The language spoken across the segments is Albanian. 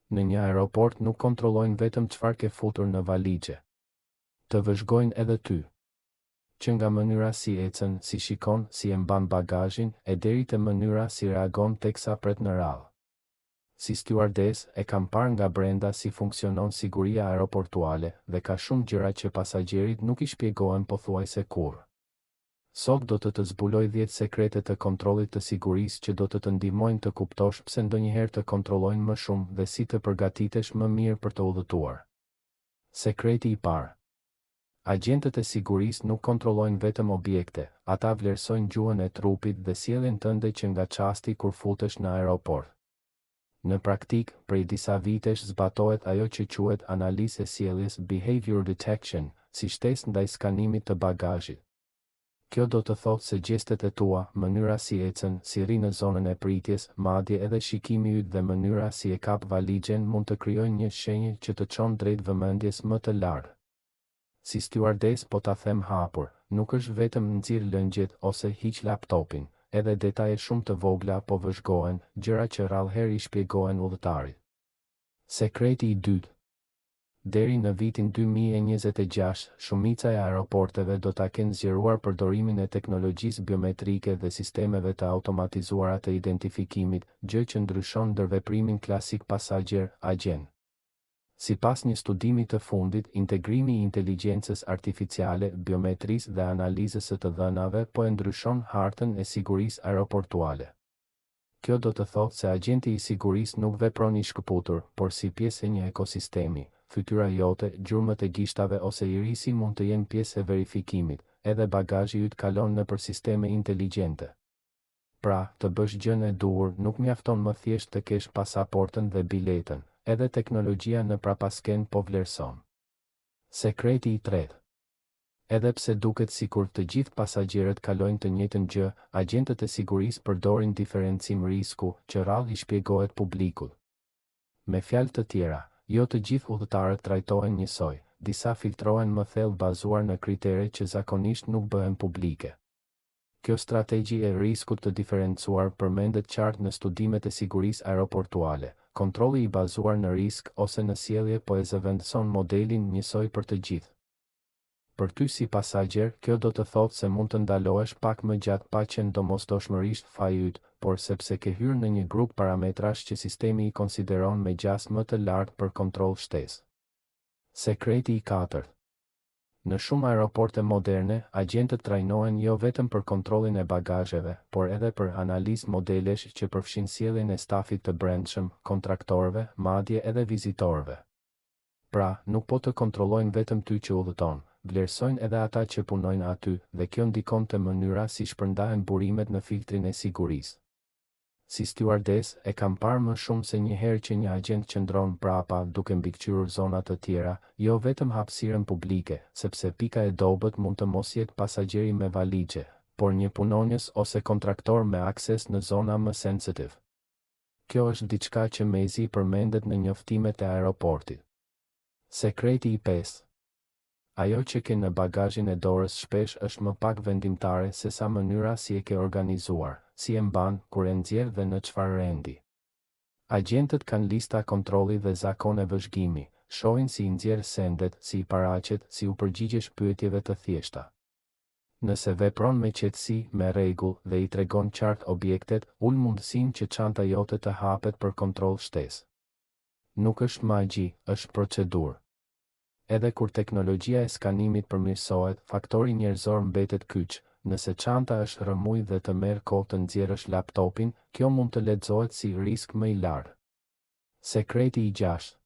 Në një aeroport nuk kontrollojnë vetëm çfarë ke futur në valixhe. Të vëzhgojnë edhe ty. Që nga mënyra si ecën, si shikon, si e mban bagazhin, e deri te mënyra si reagon teksa pret në radhë. Si stewardess, e kam parë nga brenda si funksionon siguria aeroportuale dhe ka shumë gjëra që pasagjerit nuk I shpjegohen pothuajse kurrë. Sot do të zbuloj 10 sekrete të kontrollit të sigurisë që do të ndihmojnë të kuptosh pse ndonjëherë të kontrollojnë më shumë dhe si të përgatitesh më mirë për të udhëtuar. Sekreti I parë. Agjentët e sigurisë nuk kontrollojnë vetëm objekte, ata vlerësojnë gjuhën e trupit dhe sjelljen tënde që nga çasti kur futesh në aeroport. Në praktik, prej disa vitesh zbatohet ajo që quhet analizë e sjelljes behavior detection, si shtesë ndaj skanimit të bagazhit. Kjo do të thotë se gjestet e tua, mënyra si ecën, si rri në zonën e pritjes, madje edhe shikimi yt dhe mënyra si e kap valixhen mund të krijojnë një shenjë që të çon drejt vëmendjes më të lartë. Si stewardess po ta them hapur, nuk është vetëm nxirr lëngjet ose hiq laptopin, edhe detaje shumë të vogla po vëzhgohen, gjëra që rrallëherë I shpjegohen udhëtarit. Sekreti I dytë. Deri në vitin 2026, shumica e aeroporteve do ta kenë zgjeruar përdorimin e teknologjisë biometrike dhe sistemeve të automatizuara të identifikimit, gjë që ndryshon ndërveprimin klasik pasagjer-agent. Sipas një studimi të fundit, integrimi I inteligjencës artificiale, biometrisë dhe analizës së të dhënave po e ndryshon hartën e sigurisë aeroportuale. Kjo do të thotë se agenti I sigurisë nuk vepron I shkëputur, por si pjesë e një ekosistemi. Fytyra jote, gjurmët e gishtave ose irisi mund të jenë pjesë e verifikimit, edhe bagazhi yt kalon nëpër sisteme inteligjente. Pra, të bësh gjën e duhur nuk mjafton më thjesht të kesh pasaportën dhe biletën, edhe teknologjia në prapasken po vlerëson. Sekreti I tretë. Edhe pse duket sikur të gjithë pasagjerët kalojnë të njëjtën gjë, agjentët e sigurisë përdorin diferencim risku, që rrallë I shpjegohet publikut. Me fjalë të tjera, jo të gjithë udhëtarët trajtohen njësoj, disa filtrohen më thellë bazuar në kritere që zakonisht nuk bëhen publike. Kjo strategji e riskut të diferencuar përmendet qartë në studimet e sigurisë aeroportuale. Kontrolli I bazuar në risk ose në sjellje po e zëvendëson modelin njësoj për të gjithë. Për ty si pasagjer, kjo do të thotë se mund të ndalohesh pak më gjatë pa qenë domosdoshmërisht faji yt, por sepse ke hyrë në një grup parametrash që sistemi I konsideron me gjas më të lartë për kontroll shtesë. Sekreti I katërt. Në shumë aeroporte moderne, agjentët trajnohen jo vetëm për kontrollin e bagazheve, por edhe për analizë modelesh që përfshin sjelljen e stafit të brendshëm, kontraktorëve, madje edhe vizitorëve. Pra, nuk po të kontrollojnë vetëm ty që udhëton, vlerësojnë edhe ata që punojnë aty dhe kjo ndikon te mënyra si shpërndahen burimet në filtrin e sigurisë. Si stewardess, e kam parë më shumë se një herë që një agent qëndron prapa duke mbikëqyrur zona të tjera, jo vetëm hapësirën publike, sepse pika e dobët mund të mos jetë pasagjeri me valixhe, por një punonjës ose kontraktor me akses në zona më sensitive. Kjo është diçka që mezi përmendet në njoftimet e aeroportit. Sekreti I pestë. Ajo që ke në bagazhin e dorës shpesh është më pak vendimtare se sa mënyra si e ke organizuar, si e mban, kur e nxjerr dhe në çfarë rendi. Agjentët kanë lista kontrolli dhe zakone vëzhgimi, shohin si I nxjerr sendet, si I paraqet, si u përgjigjesh pyetjeve të thjeshta. Nëse vepron me qetësi, me rregull dhe I tregon qartë objektet, ul mundësinë që çanta jote të hapet për kontroll shtesë. Nuk është magji, është procedurë. Edhe kur teknologjia e skanimit përmirësohet, faktori njerëzor mbetet kyç. Nëse çanta është rrëmuj dhe të merr kohë të nxjerrësh laptopin, kjo mund të lexohet si risk më I lartë. Sekreti I gjashtë.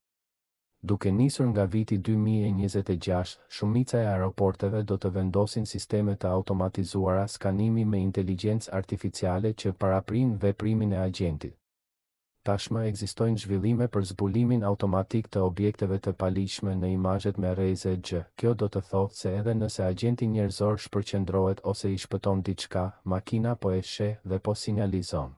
Duke nisur nga viti 2026, shumica e aeroporteve do të vendosin sisteme të automatizuara skanimi me inteligjencë artificiale që paraprin veprimin e agentit. Tashmë ekzistojnë zhvillime për zbulimin automatik të objekteve të paligjshme në imazhet me rreze G. Kjo do të thotë se edhe nëse agenti njerëzor shpërqendrohet ose I shpëton diçka, makina po e sheh dhe po sinjalizon.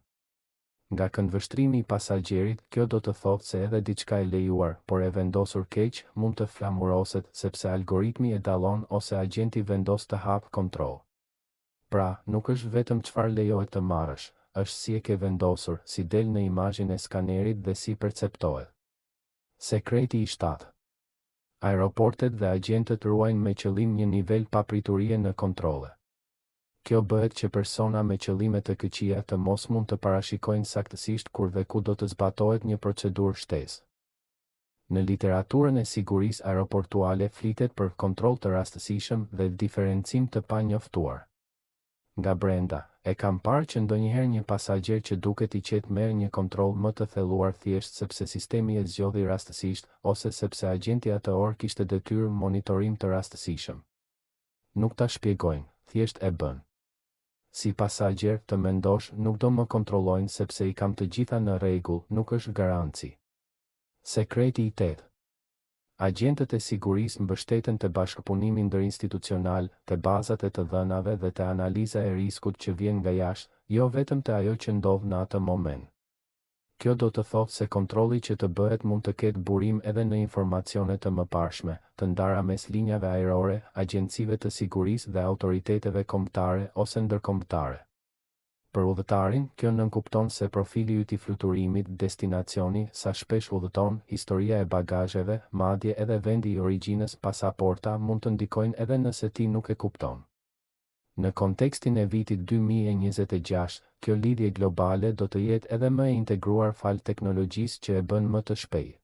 Nga këndvështrimi I pasagjerit, kjo do të thotë se edhe diçka e lejuar, por e vendosur keq, mund të flamuroset sepse algoritmi e dallon ose agenti vendos të hap kontroll. Pra, nuk është vetëm çfarë lejohet të marrësh, është si e ke vendosur, si del në imazhin e skanerit dhe si perceptohet. Sekreti i 7. Aeroportet dhe agjentët ruajnë me qëllim një nivel papriturie në kontrole. Kjo bëhet që persona me qëllime të këqija të mos mund të parashikojnë saktësisht kur dhe ku do të zbatohet një procedurë shtesë. Në literaturën e sigurisë aeroportuale flitet për kontroll të rastësishëm dhe diferencim të panjoftuar. Nga brenda, e kam parë që ndonjëherë një pasagjer që duket I qetë merr një kontroll më të thelluar thjesht sepse sistemi e zgjodhi rastësisht ose sepse agjenti atë orë kishte detyrë monitorim të rastësishëm. Nuk ta shpjegojnë, thjesht e bën. Si pasagjer të mendosh nuk do më kontrollojnë sepse I kam të gjitha në rregull, nuk është garanci. Sekreti I 8. Agjentët e sigurisë mbështeten te bashkëpunimi ndërinstitucional, te bazat e të dhënave dhe te analiza e riskut që vjen nga jashtë, jo vetëm te ajo që ndodh në atë moment. Kjo do të thotë se kontrolli që të bëhet mund të ketë burim edhe në informacione të mëparshme, të ndara mes linjave ajrore, agjencive të sigurisë dhe autoriteteve kombëtare ose ndërkombëtare. Për udhëtarin, kjo nënkupton se profili yt I fluturimit, destinacioni, sa shpesh udhëton, historia e bagazheve, madje edhe vendi I origjinës, pasaporta mund të ndikojnë edhe nëse ti nuk e kupton. Në kontekstin e vitit 2026, kjo lidhje globale do të jetë edhe më e integruar fal teknologjisë që e bën më të shpejtë.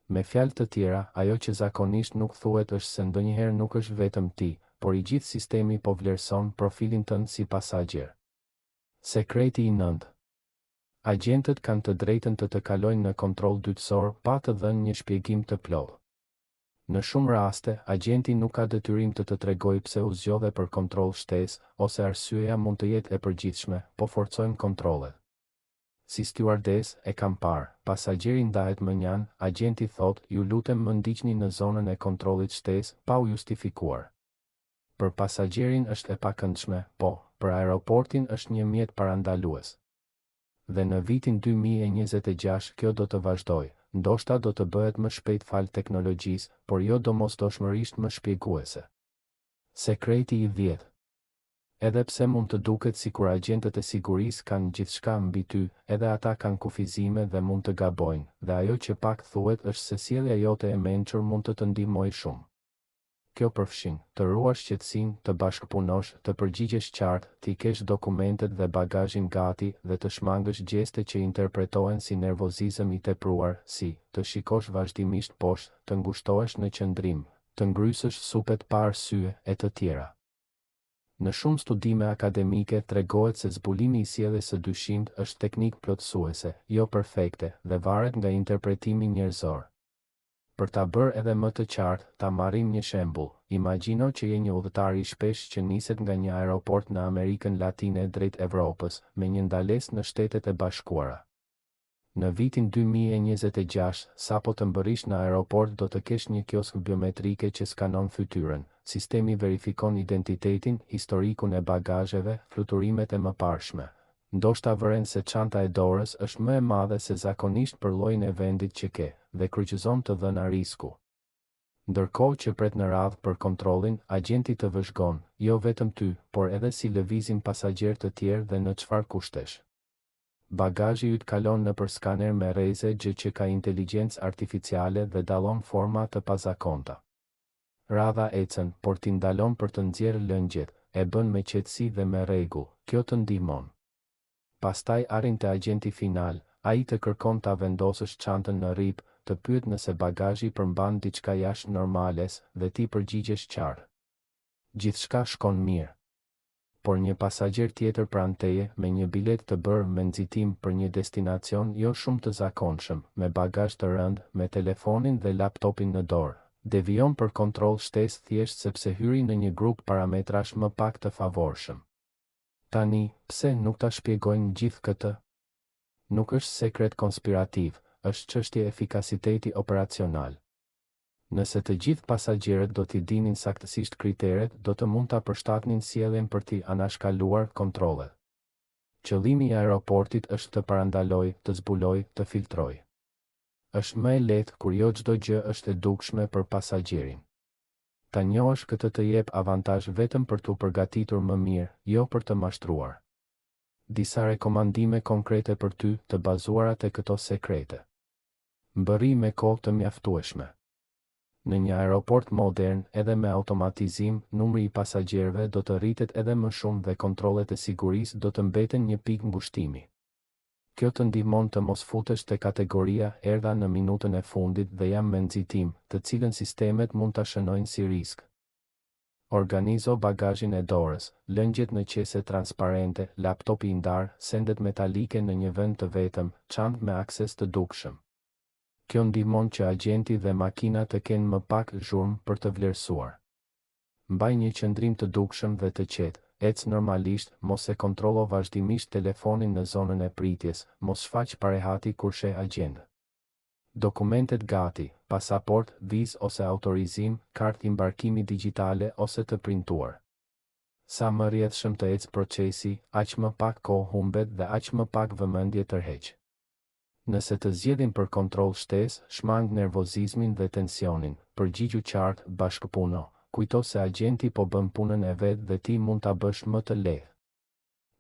Me fjalë të tjera, ajo që zakonisht nuk thuhet është se ndonjëherë nuk është vetëm ti, por I gjithë sistemi po vlerëson profilin tënd si pasagjer. Sekreti I 9. Agjentët kanë të drejtën të kalojnë në kontroll dytësor pa të dhënë një shpjegim të plotë. Në shumë raste, agjenti nuk ka detyrim të tregojë pse u zgjodhe për kontroll shtesë, ose arsyeja mund të jetë e përgjithshme, po forcojnë kontrollet. Si stewardess e kam parë, pasagjeri ndahet mënjan, agjenti thotë, ju lutem më ndiqni në zonën e kontrollit shtesë, pa u justifikuar. Për pasagjerin është e pakëndshme, po, për aeroportin është një mjet parandalues. Dhe në vitin 2026 kjo do të vazhdojë, ndoshta do të bëhet më shpejt fal teknologjisë, por jo domosdoshmërisht më shpjeguese. Sekreti I 10. Edhe pse mund të duket sikur agjentët e sigurisë kanë gjithçka mbi ty, edhe ata kanë kufizime dhe mund të gabojnë, dhe ajo që pak thuhet është se sjellja jote e mençur mund të ndihmojë shumë. Kjo përfshin të ruash qetësinë, të bashkëpunosh, të përgjigjesh qartë, të kesh dokumentet dhe bagazhin gati dhe të shmangësh gjeste që interpretohen si nervozizëm I tepruar, si të shikosh vazhdimisht poshtë, të ngushtohesh në qëndrim, të ngrysësh supet pa arsye e të tjera. Në shumë studime akademike tregohet se zbulimi I sjelljes së dyshimt është teknikë plotësuese, jo perfekte, dhe varet nga interpretimi njerëzor. Për ta bërë edhe më të qartë, ta marrim një shembull. Imagjino që je një udhëtar I shpesh që niset nga një aeroport në Amerikën Latine drejt Evropës, me një ndalesë në Shtetet e Bashkuara. Në vitin 2026, sapo të mbërrish në aeroport do të kesh një kiosk biometrike që skanon fytyrën, sistemi verifikon identitetin, historikun e bagazheve, fluturimet e mëparshme. Ndoshta vëren se çanta e dorës është më e madhe se zakonisht për llojin e vendit që ke, dhe kryqëzon të dhëna risku. Ndërkohë që pret në radhë për kontrollin, agjenti të vëzhgon, jo vetëm ty, por edhe si lëvizin pasagjer të tjerë dhe në çfarë kushtesh. Bagazhi yt kalon nëpër skaner me rreze gjë që ka inteligjencë artificiale dhe dallon forma të pazakonta. Radha ecën, por ti ndalon për të nxjerrë lëngjet, e bën me qetësi dhe me rregull, kjo të ndihmon. Pastaj arrin te agjenti final, ai të kërkon ta vendosësh çantën në rrip, të pyet nëse bagazhi përmban diçka jashtë normales dhe ti përgjigjesh qartë. Gjithçka shkon mirë. Por një pasagjer tjetër pranë teje me një bilet të bërë me nxitim për një destinacion jo shumë të zakonshëm, me bagazh të rënd, me telefonin dhe laptopin në dorë, devion për kontroll shtesë thjesht sepse hyri në një grup parametrash më pak të favorshëm. Tani, pse nuk ta shpjegojnë gjithë këtë? Nuk është sekret konspirativ, është çështje efikasiteti operacional. Nëse të gjithë pasagjerët do t'i dinin saktësisht kriteret, do të mund ta përshtatnin sjelljen për t'i anashkaluar kontrollet. Qëllimi I aeroportit është të parandalojë, të zbulojë, të filtrojë. Është më e lehtë kur jo çdo gjë është e dukshme për pasagjerin. Ta njohësh këtë të jep avantazh vetëm për t'u përgatitur më mirë, jo për të mashtruar. Disa rekomandime konkrete për ty të bazuara te këto sekrete. Mbërri me kohë të mjaftueshme. Në një aeroport modern, edhe me automatizim, numri i pasagjerëve do të rritet edhe më shumë dhe kontrollet e sigurisë do të mbeten një pikë ngushtimi. Kjo të ndihmon të mos futesh te kategoria erdha në minutën e fundit dhe jam me nxitim, të cilën sistemet mund ta shënojnë si risk. Organizo bagazhin e dorës, lëngjet në qese transparente, laptopi i ndar, sendet metalike në një vend të vetëm, çantë me akses të dukshëm. Kjo ndihmon që agenti dhe makina të kenë më pak zhurmë për të vlerësuar. Mbaj një qëndrim të dukshëm dhe të qetë, ec normalisht, mos e kontrollo vazhdimisht telefonin në zonën e pritjes, mos shfaq parehati kur sheh agent. Dokumentet gati, pasaport, vizë ose autorizim, kartë embarkimi digjitale ose të printuar. Sa më rrjedhshëm të ecë procesi, aq më pak kohë humbet dhe aq më pak vëmendje tërheq. Nëse të zgjedhin për kontroll shtesë, shmang nervozizmin dhe tensionin, përgjigju qartë, bashkëpuno, kujto se agenti po bën punën e vet dhe ti mund ta bësh më të lehtë.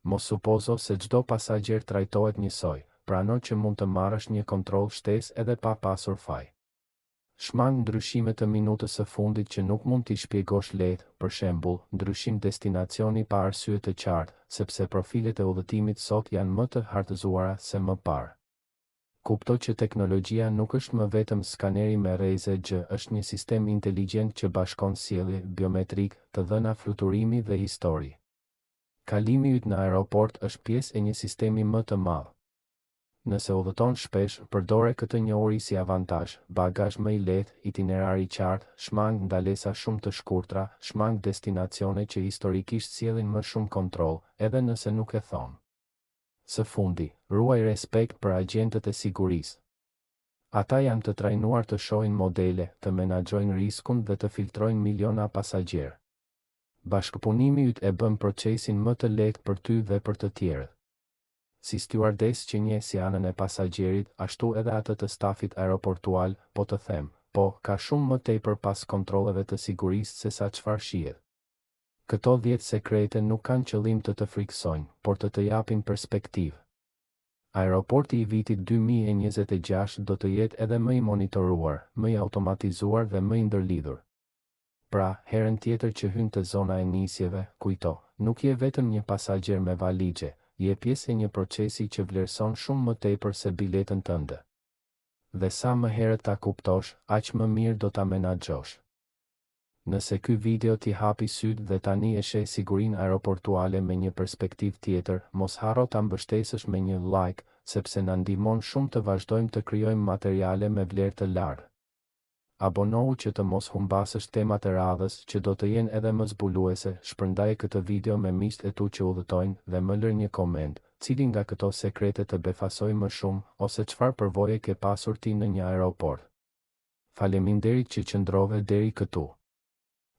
Mos supozo se çdo pasagjer trajtohet njësoj, prano që mund të marrësh një kontroll shtesë edhe pa pasur faj. Shmang ndryshimet të minutës së fundit që nuk mund t'i shpjegosh lehtë, për shembull, ndryshim destinacioni pa arsye të qartë, sepse profilet e udhëtimit sot janë më të hartëzuara se më parë. Kupto që teknologjia nuk është më vetëm skaneri me rreze gjë, është një sistem inteligjent që bashkon sjellje biometrik, të dhëna fluturimi dhe histori. Kalimi yt në aeroport është pjesë e një sistemi më të madh. Nëse udhëton shpesh, përdore këtë njohuri si avantazh, bagazh më i lehtë, itinerar i qartë, shmang ndalesa shumë të shkurtra, shmang destinacione që historikisht sjellin më shumë kontroll, edhe nëse nuk e thon. Së fundi, ruaj respekt për agjentët e sigurisë. Ata janë të trajnuar të shohin modele, të menaxhojnë riskun dhe të filtrojnë miliona pasagjerë. Bashkëpunimi yt e bën procesin më të lehtë për ty dhe për të tjerët. Si stewardess që njeh si anën e pasagjerit, ashtu edhe atë të stafit aeroportual, po të them, po, ka shumë më tepër pas kontrolleve të sigurisë se sa çfarë shihet. Këto 10 sekrete nuk kanë qëllim të të friksojnë, por të japin perspektivë. Aeroporti i vitit 2026 do të jetë edhe më i monitoruar, më i automatizuar dhe më i ndërlidhur. Pra, herën tjetër që hyn te zona e nisjeve, kujto, nuk je vetëm një pasagjer me valixhe, je pjesë e një procesi që vlerëson shumë më tepër se biletën tënde. Dhe sa më herët ta kuptosh, aq më mirë do ta menaxhosh. Nëse ky video t'i hapi syt dhe tani e sheh sigurinë aeroportuale me një perspektivë tjetër, mos harro ta mbështesësh me një like, sepse na ndihmon shumë të vazhdojmë të krijojmë materiale me vlerë të lartë. Abonohu që të mos humbasësh temat e radhës që do të jenë edhe më zbuluese, shpërndaje këtë video me miqtë e tu që udhëtojnë dhe më lër një koment, cili nga këto sekrete të befasoi më shumë, ose çfarë përvoje ke pasur ti në një aeroport. Faleminderit që qëndrove deri këtu.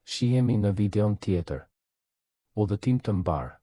Shihemi në videon tjetër. Udhëtim të mbar.